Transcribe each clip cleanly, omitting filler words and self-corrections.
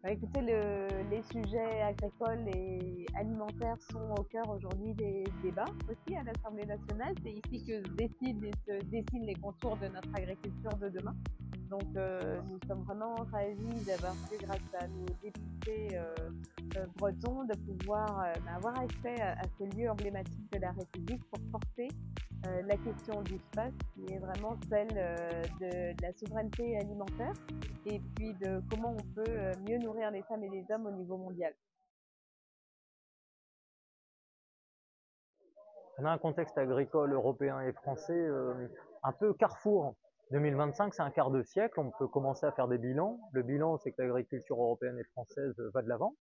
Bah, écoutez, les sujets agricoles et alimentaires sont au cœur aujourd'hui des débats aussi à l'Assemblée nationale. C'est ici que se dessinent les contours de notre agriculture de demain. Donc nous sommes vraiment ravis d'avoir pu, grâce à nos députés bretons, de pouvoir avoir accès à ce lieu emblématique de la République pour porter la question du space, qui est vraiment celle de la souveraineté alimentaire et puis de comment on peut mieux nourrir les femmes et les hommes au niveau mondial. On a un contexte agricole européen et français un peu carrefour. 2025, c'est un quart de siècle, on peut commencer à faire des bilans. Le bilan, c'est que l'agriculture européenne et française va de l'avant.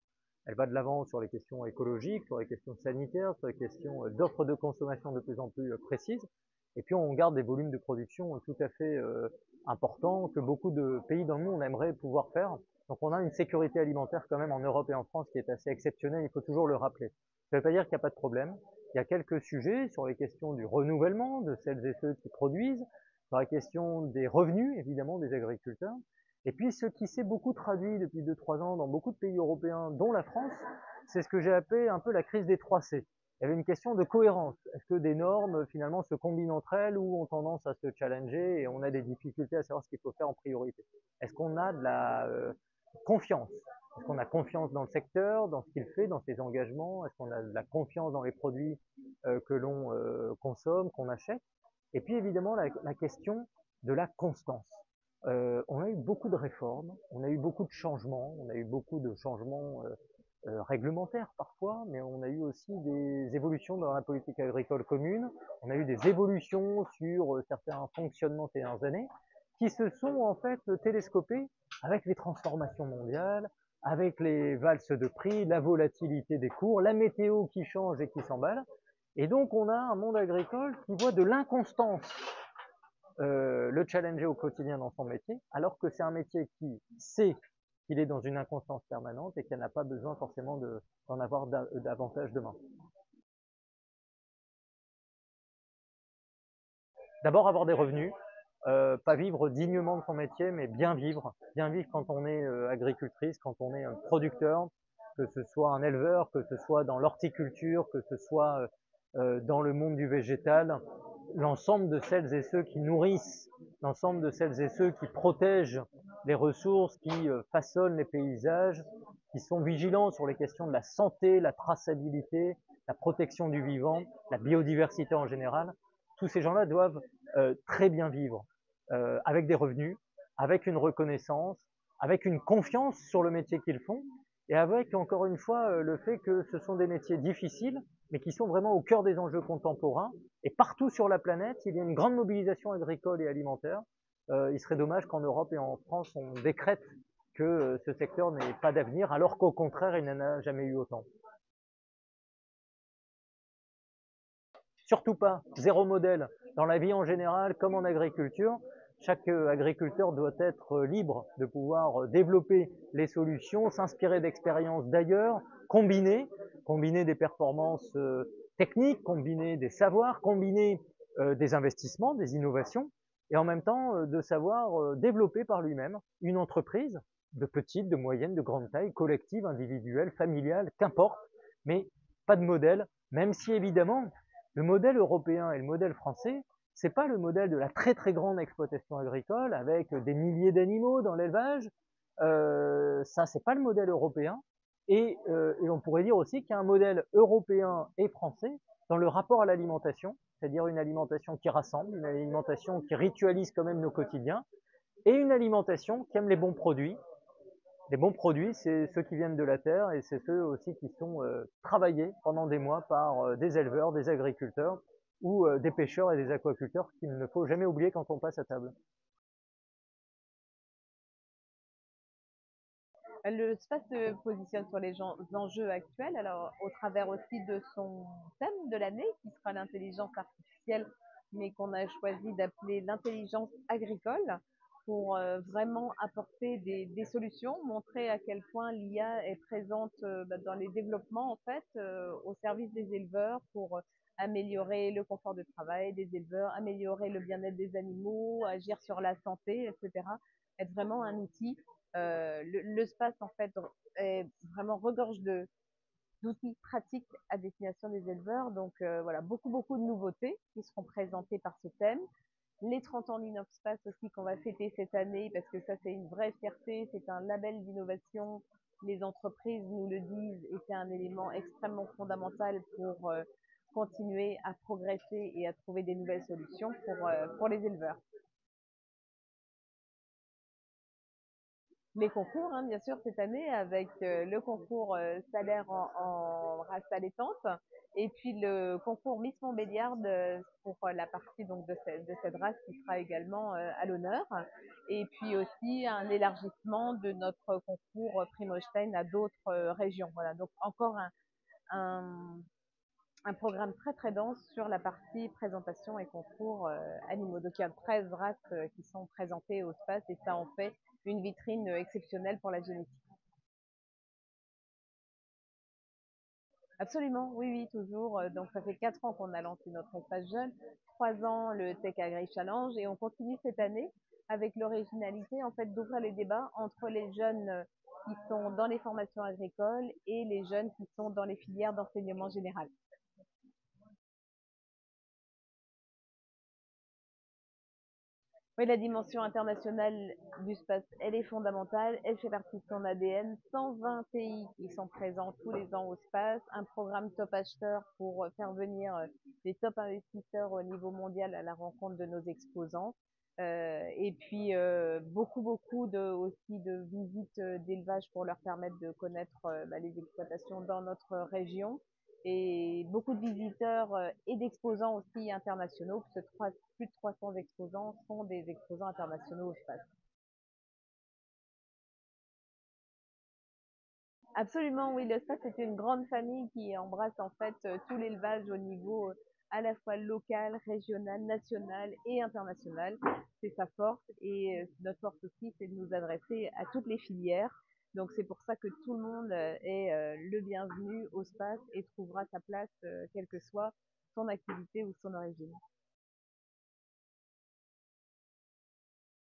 Elle va de l'avant sur les questions écologiques, sur les questions sanitaires, sur les questions d'offres de consommation de plus en plus précises. Et puis on garde des volumes de production tout à fait importants que beaucoup de pays dans le monde aimeraient pouvoir faire. Donc on a une sécurité alimentaire quand même en Europe et en France qui est assez exceptionnelle, il faut toujours le rappeler. Ça ne veut pas dire qu'il n'y a pas de problème. Il y a quelques sujets sur les questions du renouvellement de celles et ceux qui produisent, sur la question des revenus, évidemment, des agriculteurs. Et puis, ce qui s'est beaucoup traduit depuis 2-3 ans dans beaucoup de pays européens, dont la France, c'est ce que j'ai appelé un peu la crise des 3C. Il y avait une question de cohérence. Est-ce que des normes, finalement, se combinent entre elles ou ont tendance à se challenger et on a des difficultés à savoir ce qu'il faut faire en priorité? Est-ce qu'on a de la confiance? Est-ce qu'on a confiance dans le secteur, dans ce qu'il fait, dans ses engagements? Est-ce qu'on a de la confiance dans les produits que l'on consomme, qu'on achète? Et puis évidemment la question de la constance. On a eu beaucoup de réformes, on a eu beaucoup de changements, on a eu beaucoup de changements réglementaires parfois, mais on a eu aussi des évolutions dans la politique agricole commune, on a eu des évolutions sur certains fonctionnements ces dernières années, qui se sont en fait télescopées avec les transformations mondiales, avec les valses de prix, la volatilité des cours, la météo qui change et qui s'emballe. Et donc on a un monde agricole qui voit de l'inconstance le challenger au quotidien dans son métier, alors que c'est un métier qui sait qu'il est dans une inconstance permanente et qu'elle n'a pas besoin forcément d'en avoir davantage demain. D'abord avoir des revenus, pas vivre dignement de son métier, mais bien vivre quand on est agricultrice, quand on est un producteur, que ce soit un éleveur, que ce soit dans l'horticulture, que ce soit dans le monde du végétal, l'ensemble de celles et ceux qui nourrissent, l'ensemble de celles et ceux qui protègent les ressources, qui façonnent les paysages, qui sont vigilants sur les questions de la santé, la traçabilité, la protection du vivant, la biodiversité en général. Tous ces gens-là doivent très bien vivre avec des revenus, avec une reconnaissance, avec une confiance sur le métier qu'ils font et avec, encore une fois, le fait que ce sont des métiers difficiles, mais qui sont vraiment au cœur des enjeux contemporains. Et partout sur la planète, il y a une grande mobilisation agricole et alimentaire. Il serait dommage qu'en Europe et en France, on décrète que ce secteur n'ait pas d'avenir, alors qu'au contraire, il n'en a jamais eu autant. Surtout pas, zéro modèle. Dans la vie en général, comme en agriculture, chaque agriculteur doit être libre de pouvoir développer les solutions, s'inspirer d'expériences d'ailleurs, combiner des performances techniques, combiner des savoirs, combiner des investissements, des innovations, et en même temps de savoir développer par lui-même une entreprise de petite, de moyenne, de grande taille, collective, individuelle, familiale, qu'importe, mais pas de modèle, même si évidemment le modèle européen et le modèle français, c'est pas le modèle de la très très grande exploitation agricole avec des milliers d'animaux dans l'élevage. Ça, c'est pas le modèle européen. Et on pourrait dire aussi qu'il y a un modèle européen et français dans le rapport à l'alimentation, c'est-à-dire une alimentation qui rassemble, une alimentation qui ritualise quand même nos quotidiens, et une alimentation qui aime les bons produits. Les bons produits, c'est ceux qui viennent de la terre et c'est ceux aussi qui sont travaillés pendant des mois par des éleveurs, des agriculteurs ou des pêcheurs et des aquaculteurs qu'il ne faut jamais oublier quand on passe à table. Le space se positionne sur les enjeux actuels, alors au travers aussi de son thème de l'année, qui sera l'intelligence artificielle, mais qu'on a choisi d'appeler l'intelligence agricole, pour vraiment apporter des solutions, montrer à quel point l'IA est présente dans les développements, en fait, au service des éleveurs, pour améliorer le confort de travail des éleveurs, améliorer le bien-être des animaux, agir sur la santé, etc. Être vraiment un outil. Le SPACE, en fait, est vraiment regorge d'outils pratiques à destination des éleveurs. Donc voilà, beaucoup de nouveautés qui seront présentées par ce thème. Les 30 ans d'Innov'Space aussi qu'on va fêter cette année, parce que ça c'est une vraie fierté, c'est un label d'innovation. Les entreprises nous le disent et c'est un élément extrêmement fondamental pour continuer à progresser et à trouver des nouvelles solutions pour les éleveurs. Les concours, hein, bien sûr, cette année, avec le concours salaire en race allaitante et puis le concours Miss Montbéliarde pour la partie donc de cette race qui sera également à l'honneur. Et puis aussi un élargissement de notre concours Prix Holstein à d'autres régions. Voilà, donc encore un, un programme très dense sur la partie présentation et concours animaux. Donc il y a 13 races qui sont présentées au SPACE et ça en fait une vitrine exceptionnelle pour la génétique. Absolument, oui, toujours. Donc ça fait 4 ans qu'on a lancé notre espace jeune, 3 ans le Tech Agri Challenge et on continue cette année avec l'originalité en fait d'ouvrir les débats entre les jeunes qui sont dans les formations agricoles et les jeunes qui sont dans les filières d'enseignement général. Oui, la dimension internationale du space, elle est fondamentale, elle fait partie de son ADN. 120 pays qui sont présents tous les ans au space, un programme top acheteur pour faire venir les top investisseurs au niveau mondial à la rencontre de nos exposants. Et puis beaucoup aussi de visites d'élevage pour leur permettre de connaître les exploitations dans notre région et beaucoup de visiteurs et d'exposants aussi internationaux, parce que plus de 300 exposants sont des exposants internationaux au SPACE. Absolument, oui, le SPACE est une grande famille qui embrasse en fait tout l'élevage au niveau à la fois local, régional, national et international. C'est sa force et notre force aussi, c'est de nous adresser à toutes les filières. Donc c'est pour ça que tout le monde est le bienvenu au SPACE et trouvera sa place, quelle que soit son activité ou son origine.